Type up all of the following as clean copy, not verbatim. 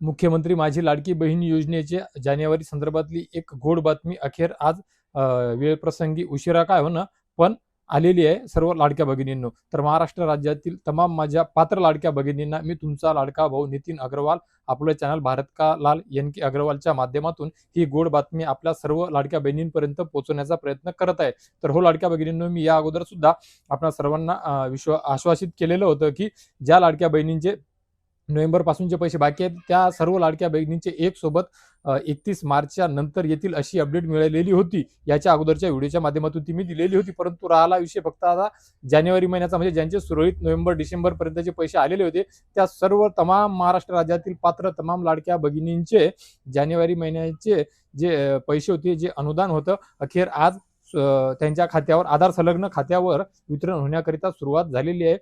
मुख्यमंत्री माझी लाडकी बहीण योजनेचे जानेवारी संदर्भातली एक गोड बातमी अखेर आज वेळप्रसंगी उशिरा काय होणं पण आलेली आहे सर्व लाडक्या भगिनींनो। तर महाराष्ट्र राज्यातील तमाम माझ्या पात्र लाडक्या भगिनींना मी तुमचा लाडका भाऊ नितीन अग्रवाल आपलं चॅनल भारत का लाल एन के अग्रवालच्या माध्यमातून ही गोड बातमी आपल्या सर्व लाडक्या बहिणींपर्यंत पोहोचवण्याचा प्रयत्न करत आहे। तर हो लाडक्या भगिनींनो, मी या अगोदर सुद्धा आपल्या सर्वांना आश्वासित केलेलं होतं की ज्या लाडक्या बहिणींचे नोव्हेंबर पासूनचे पैसे बाकी आहेत त्या सर्व लाडक्या बहिणींचे एक सोबत 31 मार्चच्या नंतर येतील अशी अपडेट मिळालेली होती। याच्या अगोदरच्या व्हिडिओच्या माध्यमातून ती मी दिलेली होती, परंतु राहिला विषय फक्त आता जानेवारी महिन्याचा, म्हणजे ज्यांचे सुरळीत नोव्हेंबर डिसेंबर पर्यंतचे पैसे आलेले होते त्या सर्व तमाम महाराष्ट्र राज्यातील पात्र तमाम लाडक्या भगिनींचे जानेवारी महिन्याचे जे पैसे होते, जे अनुदान होतं, अखेर आज त्यांच्या खात्यावर आधार संलग्न खात्यावर वितरण होण्याकरिता सुरुवात झालेली आहे।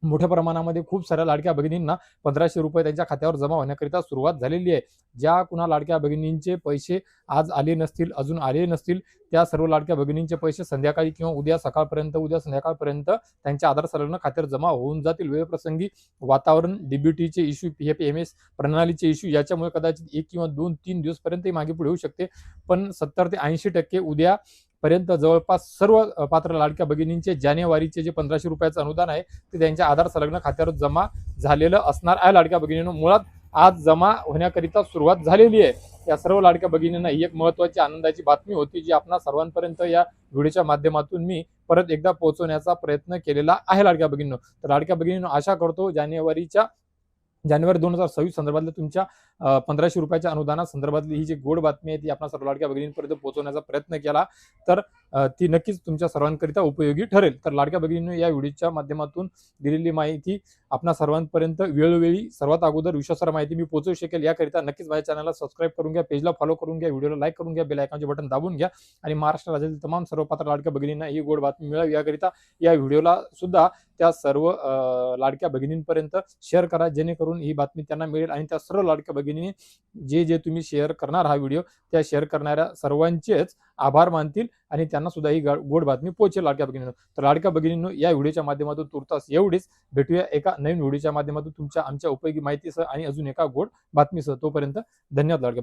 मोठ्या प्रमाणामध्ये खूप साऱ्या लाडक्या भगिनींना 1500 रुपये त्यांच्या खात्यावर जमा होण्याकरिता सुरुवात झालेली आहे। ज्या कुणा लाडक्या भगिनींचे पैसे आज आले नसतील, अजून आले नसतील, त्या सर्व लाडक्या भगिनींचे पैसे संध्याकाळी किंवा उद्या सकाळपर्यंत, उद्या संध्याकाळपर्यंत त्यांच्या आधार संलग्न खात्यावर जमा होऊन जातील। वेळप्रसंगी वातावरण, डीबीटीचे इश्यू, PFMS प्रणालीचे इश्यू याच्यामुळे कदाचित 1 किंवा 2-3 दिवसपर्यंत मागे पुढे होऊ शकते, पण 70 ते 80% उद्या पर्यंत जवळपास सर्व पात्र लाडक्या भगिनींचे जानेवारीचे जे 1500 रुपयाचं अनुदान आहे ते त्यांच्या आधार संलग्न खात्यावर जमा झालेलं असणार आहे। लाडक्या भगिनींनो, मुळात आज जमा होण्याकरिता सुरुवात झालेली आहे। या सर्व लाडक्या भगिनींना ही एक महत्त्वाची आनंदाची बातमी होती, जी आपणा सर्वांपर्यंत या व्हिडिओच्या माध्यमातून मी परत एकदा पोहोचवण्याचा प्रयत्न केलेला आहे लाडक्या भगिनींनो। तर लाडक्या भगिनींनो, आशा करतो जानेवारी 2026 संदर्भातल्या तुमच्या 1500 रुपयाच्या अनुदाना संदर्भातली ही जी गोड बातमी आहे ती आपण सर्व लाडक्या भगिनींपर्यंत पोहोचवण्याचा प्रयत्न केला तर ती नक्कीच तुमच्या सर्वांकरिता उपयोगी ठरेल। तर लाडक्या भगिनींनो, या व्हिडिओच्या माध्यमातून दिलेली माहिती आपणा सर्वांपर्यंत वेळोवेळी सर्वात अगोदर विश्वासार्ह माहिती मी पोहोचवू शकेल याकरिता नक्कीच माझ्या चॅनलला सबस्क्राईब करून घ्या, पेजला फॉलो करून घ्या, व्हिडिओला लाईक करून घ्या, बेल आयकॉनचे बटन दाबून घ्या आणि महाराष्ट्र राज्यातील तमाम सर्व पात्र लाडक्या भगिनींना ही गोड बातमी मिळावी याकरिता या व्हिडिओला सुद्धा त्या सर्व लाडक्या भगिनींपर्यंत शेअर करा, जेणेकरून ही बातमी त्यांना मिळेल आणि त्या सर्व लाडक्या भगिनी जे जे तुम्ही शेअर करणार हा व्हिडिओ त्या शेअर करणाऱ्या सर्वांचेच आभार मानतील आणि त्यांना सुद्धा ही गोड बातमी पोहोचेल लाडक्या भगिनींनो। तर लाडक्या भगिनींनो, या व्हिडिओच्या माध्यमातून तुर्तास एवढीच। भेटूया एका नवीन व्हिडिओच्या माध्यमातून तुमच्या आमच्या उपयोगी माहितीसह आणि अजून एका गोड बातमीसह। तोपर्यंत धन्यवाद लाडक्या